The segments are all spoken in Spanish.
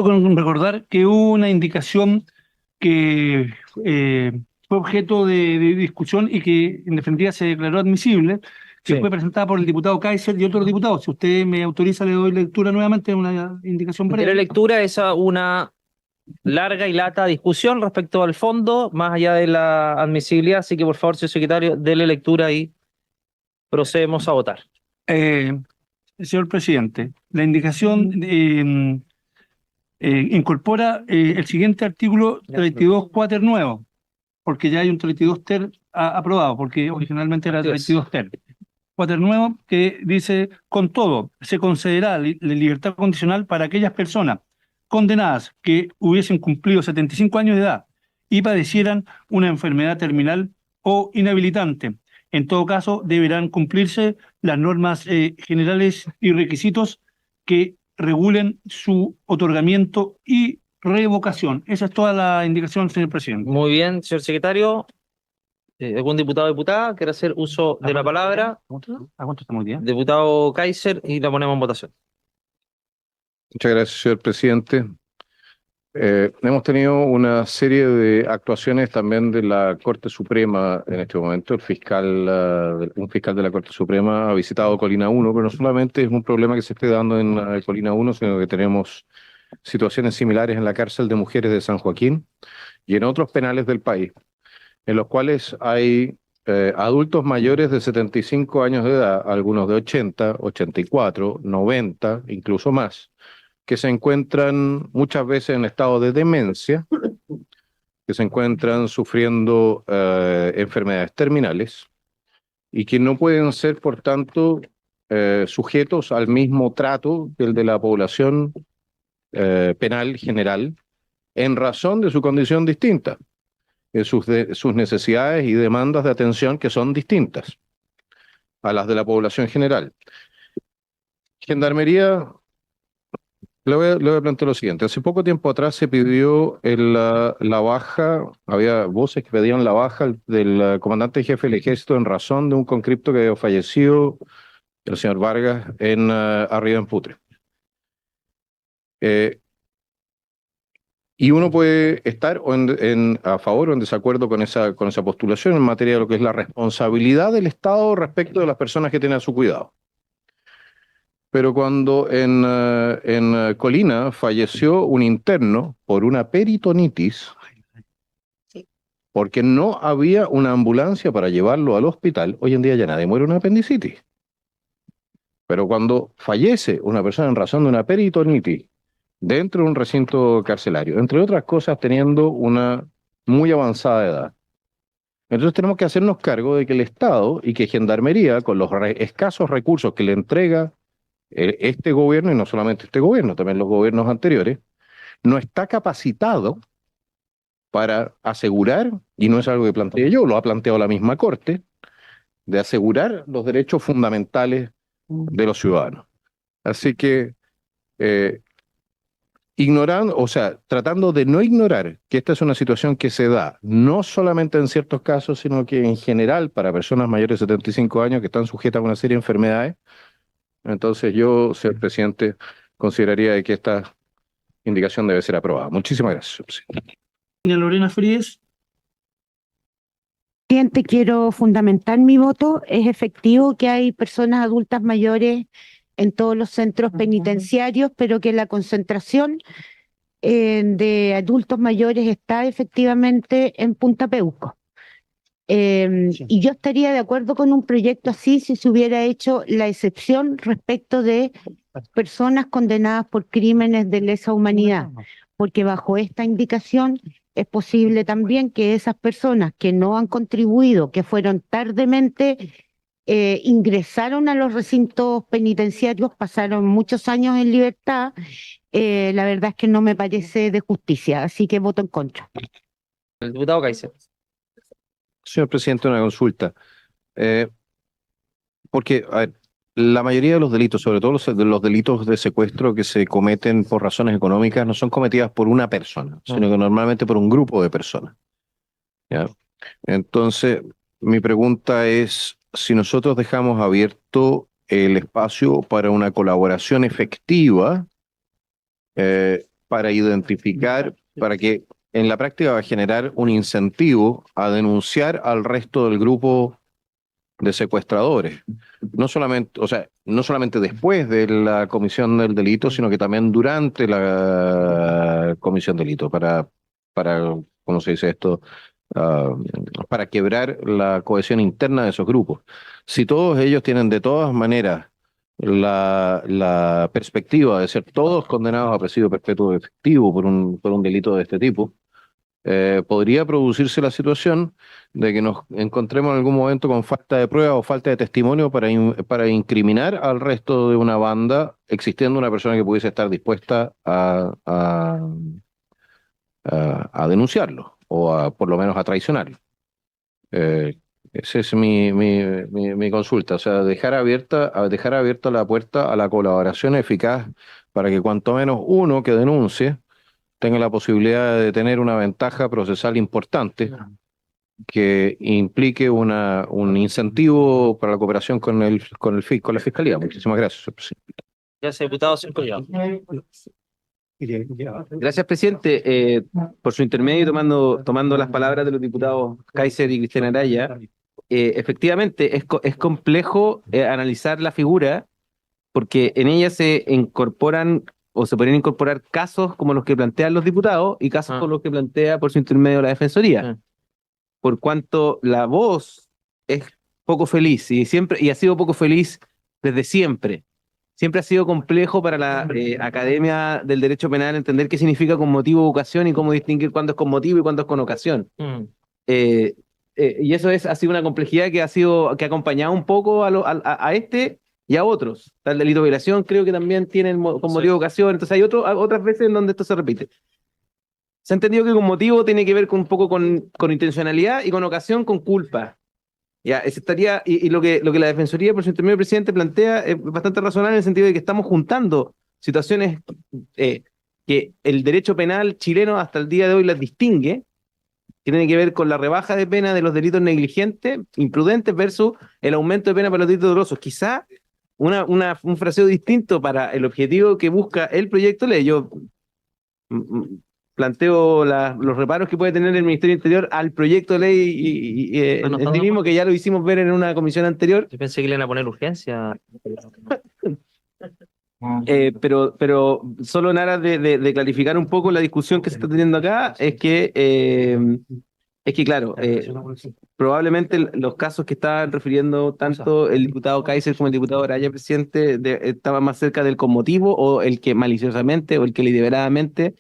Con recordar que hubo una indicación que fue objeto de discusión y que en definitiva se declaró admisible, que Sí. fue presentada por el diputado Kaiser y otros diputados. Si usted me autoriza, le doy lectura nuevamente a una indicación De la breve. lectura es a una larga y lata discusión respecto al fondo, más allá de la admisibilidad, así que por favor, señor secretario, dele lectura y procedemos a votar. Eh, Señor presidente, la indicación incorpora el siguiente artículo Ya. 32 cuater nuevo, porque ya hay un 32 ter aprobado, porque originalmente era Así es. 32 ter. Nuevo que dice, con todo, se concederá la libertad condicional para aquellas personas condenadas que hubiesen cumplido 75 años de edad y padecieran una enfermedad terminal o inhabilitante. En todo caso, deberán cumplirse las normas generales y requisitos que regulen su otorgamiento y revocación. Esa es toda la indicación, señor presidente. Muy bien, señor secretario. ¿Algún diputado o diputada quiere hacer uso de la palabra? ¿A cuánto estamos hoy día? Diputado Kaiser, y la ponemos en votación. Muchas gracias, señor presidente. Hemos tenido una serie de actuaciones también de la Corte Suprema en este momento. Un fiscal de la Corte Suprema ha visitado Colina 1, pero no solamente es un problema que se esté dando en Colina 1, sino que tenemos situaciones similares en la cárcel de mujeres de San Joaquín y en otros penales del país, en los cuales hay adultos mayores de 75 años de edad, algunos de 80, 84, 90, incluso más, que se encuentran muchas veces en estado de demencia, que se encuentran sufriendo enfermedades terminales y que no pueden ser, por tanto, sujetos al mismo trato que el de la población penal general en razón de su condición distinta, sus necesidades y demandas de atención que son distintas a las de la población general. Gendarmería. Le voy a plantear lo siguiente. Hace poco tiempo atrás se pidió la baja, había voces que pedían la baja del comandante jefe del ejército en razón de un conscripto que había fallecido, el señor Vargas, en arriba en Putre. Y uno puede estar a favor o en desacuerdo con esa postulación en materia de lo que es la responsabilidad del Estado respecto de las personas que tienen a su cuidado. Pero cuando en Colina falleció un interno por una peritonitis, porque no había una ambulancia para llevarlo al hospital, hoy en día ya nadie muere de una apendicitis. Pero cuando fallece una persona en razón de una peritonitis dentro de un recinto carcelario, entre otras cosas teniendo una muy avanzada edad, entonces tenemos que hacernos cargo de que el Estado y que Gendarmería, con los escasos recursos que le entrega este gobierno, y no solamente este gobierno, también los gobiernos anteriores, no está capacitado para asegurar, y no es algo que planteé yo, lo ha planteado la misma Corte, de asegurar los derechos fundamentales de los ciudadanos. Así que, ignorando, o sea, tratando de no ignorar que esta es una situación que se da no solamente en ciertos casos, sino que en general para personas mayores de 75 años que están sujetas a una serie de enfermedades, entonces yo, señor presidente, consideraría de que esta indicación debe ser aprobada. Muchísimas gracias, señor presidente. Doña Lorena Fríes. Presidente, quiero fundamentar mi voto. Es efectivo que hay personas adultas mayores en todos los centros penitenciarios, pero que la concentración de adultos mayores está efectivamente en Punta Peuco. Y yo estaría de acuerdo con un proyecto así si se hubiera hecho la excepción respecto de personas condenadas por crímenes de lesa humanidad, porque bajo esta indicación es posible también que esas personas que no han contribuido, que fueron tardemente, ingresaron a los recintos penitenciarios, pasaron muchos años en libertad, la verdad es que no me parece de justicia, así que voto en contra. El diputado Kaiser. Señor presidente, una consulta. Porque, a ver, la mayoría de los delitos, sobre todo los delitos de secuestro que se cometen por razones económicas, no son cometidas por una persona, sino que normalmente por un grupo de personas. ¿Ya? Entonces, mi pregunta es, si nosotros dejamos abierto el espacio para una colaboración efectiva para identificar, para que en la práctica va a generar un incentivo a denunciar al resto del grupo de secuestradores. No solamente, o sea, no solamente después de la comisión del delito, sino que también durante la comisión del delito, ¿cómo se dice esto? Ah, para quebrar la cohesión interna de esos grupos. Si todos ellos tienen de todas maneras la perspectiva de ser todos condenados a presidio perpetuo efectivo por un delito de este tipo, podría producirse la situación de que nos encontremos en algún momento con falta de prueba o falta de testimonio para incriminar al resto de una banda, existiendo una persona que pudiese estar dispuesta a denunciarlo o por lo menos a traicionarlo. Esa es mi consulta, o sea, dejar abierta la puerta a la colaboración eficaz para que cuanto menos uno que denuncie tenga la posibilidad de tener una ventaja procesal importante que implique un incentivo para la cooperación con la Fiscalía. Muchísimas gracias, señor presidente. Gracias, diputado Centurión. Gracias, presidente. Por su intermedio, tomando las palabras de los diputados Kaiser y Cristian Araya, efectivamente es complejo analizar la figura porque en ella se incorporan o se podrían incorporar casos como los que plantean los diputados y casos como los que plantea por su intermedio la Defensoría. Por cuanto la voz es poco feliz y ha sido poco feliz desde siempre. Siempre ha sido complejo para la Academia del Derecho Penal entender qué significa con motivo o ocasión y cómo distinguir cuándo es con motivo y cuándo es con ocasión. Y eso ha sido una complejidad que ha acompañado un poco a este y a otros. El delito de violación creo que también tienen con motivo o ocasión. Entonces hay otras veces en donde esto se repite. Se ha entendido que con motivo tiene que ver un poco con intencionalidad y con ocasión con culpa. Ya, ese estaría, y lo que la Defensoría, por su intermedio presidente, plantea es bastante razonable en el sentido de que estamos juntando situaciones que el derecho penal chileno hasta el día de hoy las distingue, que tiene que ver con la rebaja de pena de los delitos negligentes, imprudentes, versus el aumento de pena para los delitos dolosos. Quizá un fraseo distinto para el objetivo que busca el proyecto de ley. Yo planteo los reparos que puede tener el Ministerio del Interior al proyecto de ley y en sí mismo, que ya lo hicimos ver en una comisión anterior. Yo pensé que le iban a poner urgencia. Pero solo en aras de clarificar un poco la discusión que se está teniendo acá, es que claro, probablemente los casos que estaban refiriendo tanto el diputado Kaiser como el diputado Araya, presidente, estaban más cerca del conmotivo o el que maliciosamente o el que deliberadamente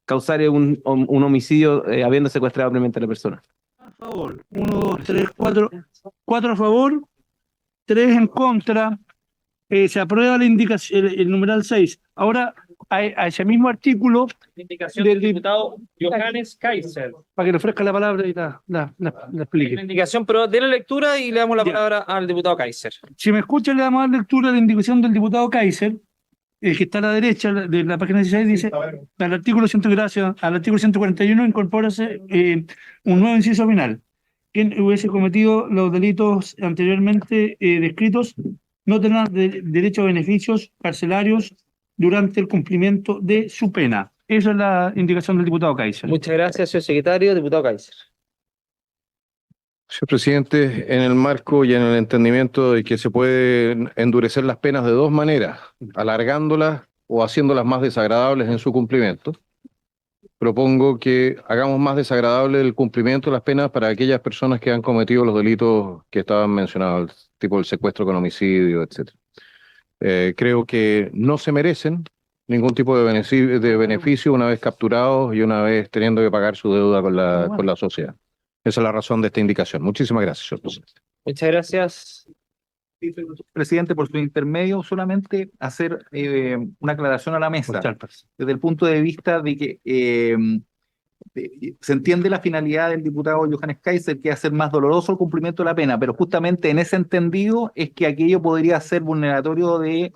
causar un homicidio habiendo secuestrado previamente a la persona. A favor, 1, 2, 3, 4. 4 a favor, 3 en contra. Se aprueba la indicación, el numeral 6. Ahora, a ese mismo artículo, Indicación del diputado Johannes Kaiser. para que le ofrezca la palabra y la explique. La indicación, pero déle lectura y le damos la palabra al diputado Kaiser. Si me escuchan, le damos a dar lectura de la indicación del diputado Kaiser, el que está a la derecha de la página 16, dice: al artículo 141 incorpórase un nuevo inciso final. Quien hubiese cometido los delitos anteriormente descritos no tendrá derecho a beneficios carcelarios durante el cumplimiento de su pena. Esa es la indicación del diputado Kaiser. Muchas gracias, señor secretario. Diputado Kaiser. Señor presidente, en el marco y en el entendimiento de que se pueden endurecer las penas de dos maneras, alargándolas o haciéndolas más desagradables en su cumplimiento, propongo que hagamos más desagradable el cumplimiento de las penas para aquellas personas que han cometido los delitos que estaban mencionados, tipo el secuestro con homicidio, etc. Creo que no se merecen ningún tipo de beneficio una vez capturados y una vez teniendo que pagar su deuda con la sociedad. Esa es la razón de esta indicación. Muchísimas gracias, señor presidente. Muchas gracias. Presidente, por su intermedio, solamente hacer una aclaración a la mesa, desde el punto de vista de que se entiende la finalidad del diputado Johannes Kaiser, que es hacer más doloroso el cumplimiento de la pena, pero justamente en ese entendido es que aquello podría ser vulneratorio de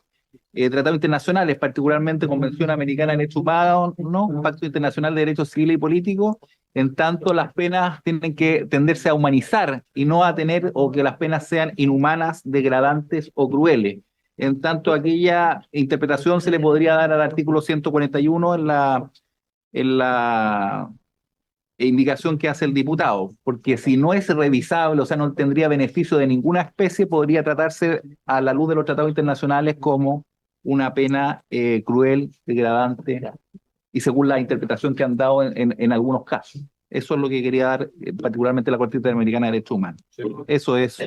tratados internacionales, particularmente Convención Americana de Derechos Humanos, ¿no? Pacto Internacional de Derechos Civiles y Políticos. En tanto, las penas tienen que tenderse a humanizar y no a tener o que las penas sean inhumanas, degradantes o crueles. en tanto aquella interpretación se le podría dar al artículo 141 en la indicación que hace el diputado, porque si no es revisable, o sea, no tendría beneficio de ninguna especie, podría tratarse a la luz de los tratados internacionales como una pena cruel, degradante, y según la interpretación que han dado en algunos casos. Eso es lo que quería dar particularmente la Corte Interamericana de Derechos Humanos. Eso es.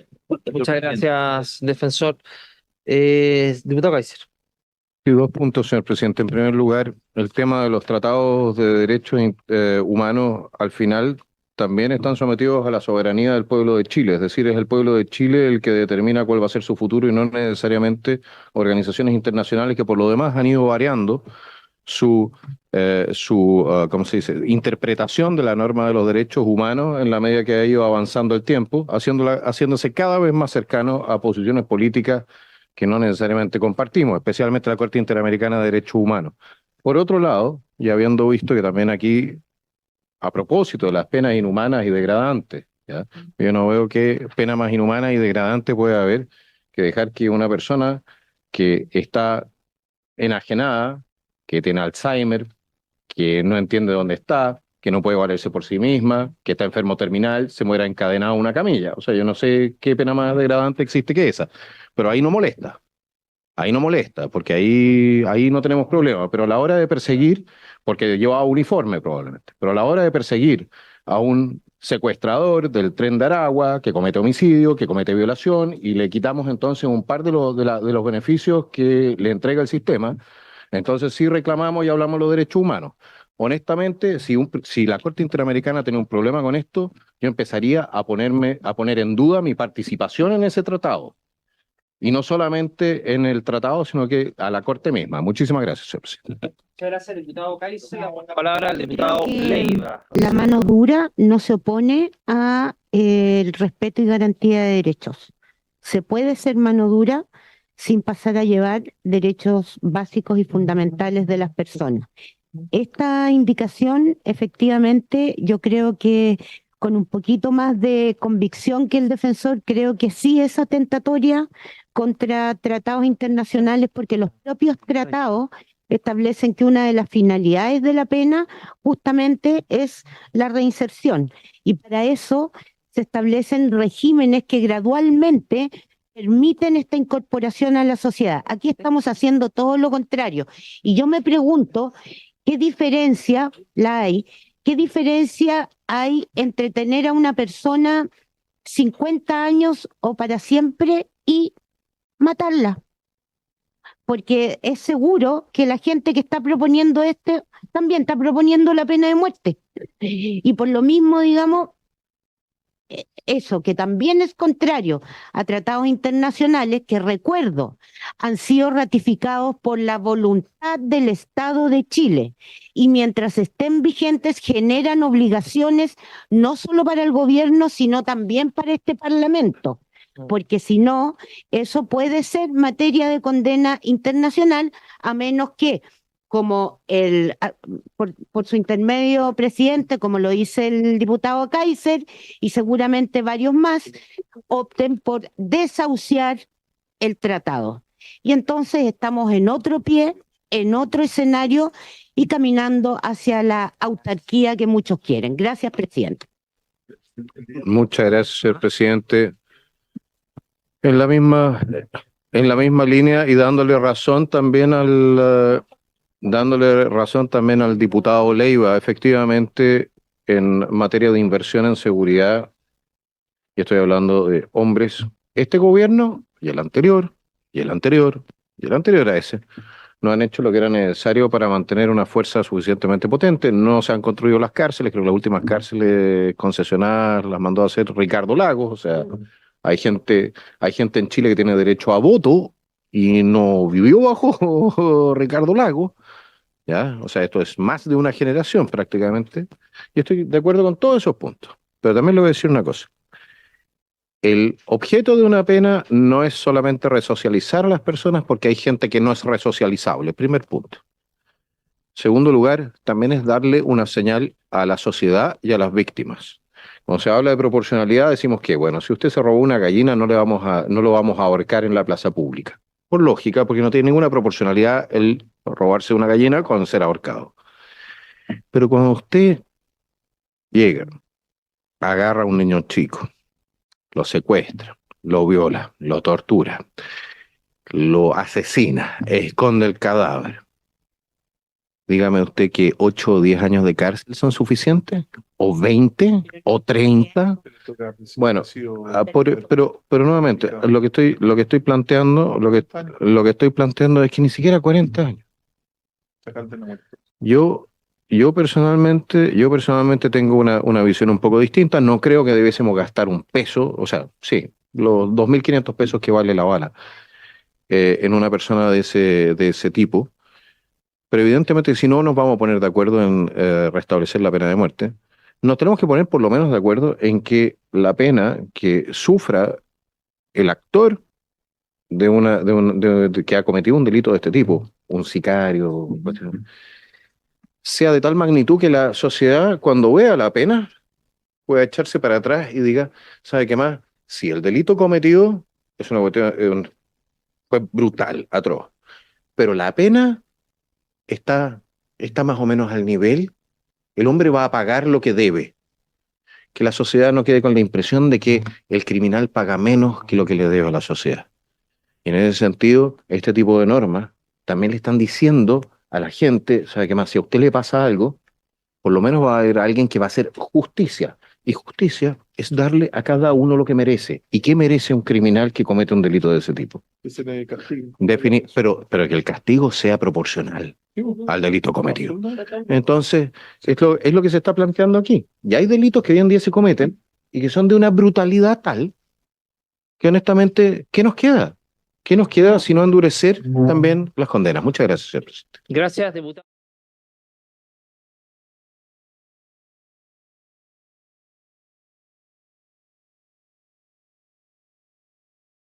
Muchas gracias, defensor. Diputado Kaiser. Sí, 2 puntos, señor presidente. En primer lugar, el tema de los tratados de derechos humanos al final también están sometidos a la soberanía del pueblo de Chile, es decir, es el pueblo de Chile el que determina cuál va a ser su futuro y no organizaciones internacionales que por lo demás han ido variando ¿cómo se dice?, interpretación de la norma de los derechos humanos en la medida que ha ido avanzando el tiempo, haciéndose cada vez más cercano a posiciones políticas que no necesariamente compartimos, especialmente la Corte Interamericana de Derechos Humanos. Por otro lado, y habiendo visto que también aquí, a propósito de las penas inhumanas y degradantes, ¿ya? Yo no veo qué pena más inhumana y degradante puede haber que dejar que una persona que está enajenada, que tiene Alzheimer, que no entiende dónde está, que no puede valerse por sí misma, que está enfermo terminal, se muera encadenado a una camilla. O sea, yo no sé qué pena más degradante existe que esa, pero ahí no molesta. Ahí no molesta, porque ahí no tenemos problema, pero a la hora de perseguir, porque lleva uniforme probablemente, pero a la hora de perseguir a un secuestrador del Tren de Aragua que comete homicidio, que comete violación, y le quitamos entonces un par de los beneficios que le entrega el sistema, entonces sí reclamamos y hablamos de los derechos humanos. Honestamente, si la Corte Interamericana tiene un problema con esto, yo empezaría a poner en duda mi participación en ese tratado. Y no solamente en el tratado, sino que a la Corte misma. Muchísimas gracias, señor presidente. Muchas gracias, diputado Kaiser. La palabra al diputado Creo que Leiva. La mano dura no se opone a el respeto y garantía de derechos. Se puede ser mano dura sin pasar a llevar derechos básicos y fundamentales de las personas. Esta indicación, efectivamente, yo creo que con un poquito más de convicción que el defensor, creo que sí es atentatoria contra tratados internacionales, porque los propios tratados establecen que una de las finalidades de la pena justamente es la reinserción. Y para eso se establecen regímenes que gradualmente permiten esta incorporación a la sociedad. Aquí estamos haciendo todo lo contrario. Y yo me pregunto, ¿qué diferencia hay? ¿Qué diferencia hay entre tener a una persona 50 años o para siempre y matarla? Porque es seguro que la gente que está proponiendo también está proponiendo la pena de muerte. Y por lo mismo, digamos, eso que también es contrario a tratados internacionales que, recuerdo, han sido ratificados por la voluntad del Estado de Chile y mientras estén vigentes generan obligaciones no solo para el gobierno, sino también para este Parlamento, porque si no, eso puede ser materia de condena internacional, a menos que, como por su intermedio, presidente, como lo dice el diputado Kaiser y seguramente varios más, opten por desahuciar el tratado. Y entonces estamos en otro pie, en otro escenario y caminando hacia la autarquía que muchos quieren. Gracias, presidente. Muchas gracias, señor presidente. En la misma línea y dándole razón también al diputado Leiva, efectivamente, en materia de inversión en seguridad, y estoy hablando de hombres, este gobierno y el anterior, y el anterior, y el anterior a ese, no han hecho lo que era necesario para mantener una fuerza suficientemente potente. No se han construido las cárceles, creo que las últimas cárceles concesionadas las mandó a hacer Ricardo Lagos, o sea, hay gente en Chile que tiene derecho a voto y no vivió bajo Ricardo Lagos. ¿Ya? O sea, esto es más de una generación prácticamente, y estoy de acuerdo con todos esos puntos. Pero también le voy a decir una cosa. El objeto de una pena no es solamente resocializar a las personas, porque hay gente que no es resocializable, primer punto. Segundo lugar, también es darle una señal a la sociedad y a las víctimas. Cuando se habla de proporcionalidad, decimos que, bueno, si usted se robó una gallina, no lo vamos a ahorcar en la plaza pública. por lógica, porque no tiene ninguna proporcionalidad el robarse una gallina con ser ahorcado. Pero cuando usted llega, agarra a un niño chico, lo secuestra, lo viola, lo tortura, lo asesina, esconde el cadáver, dígame usted que 8 o 10 años de cárcel son suficientes, o 20, o 30. Bueno, pero nuevamente, lo que estoy planteando es que ni siquiera 40 años. Yo personalmente tengo una visión un poco distinta. No creo que debiésemos gastar un peso, o sea, sí, los 2.500 pesos que vale la bala en una persona de ese tipo. Pero evidentemente, si no nos vamos a poner de acuerdo en restablecer la pena de muerte, nos tenemos que poner por lo menos de acuerdo en que la pena que sufra el actor que ha cometido un delito de este tipo, un sicario, sea de tal magnitud que la sociedad, cuando vea la pena, pueda echarse para atrás y diga, ¿sabe qué más? Si el delito cometido es una cuestión, fue brutal, atroz, pero la pena está más o menos al nivel, el hombre va a pagar lo que debe. Que la sociedad no quede con la impresión de que el criminal paga menos que lo que le debe a la sociedad. Y en ese sentido, este tipo de normas también le están diciendo a la gente, ¿sabe qué más? Si a usted le pasa algo, por lo menos va a haber alguien que va a hacer justicia. Y justicia es darle a cada uno lo que merece. ¿Y qué merece un criminal que comete un delito de ese tipo? Pero que el castigo sea proporcional al delito cometido. Entonces, es lo que se está planteando aquí. Y hay delitos que hoy en día se cometen y que son de una brutalidad tal que honestamente, ¿qué nos queda? ¿Qué nos queda sino endurecer también las condenas? Muchas gracias, señor presidente. Gracias, diputado.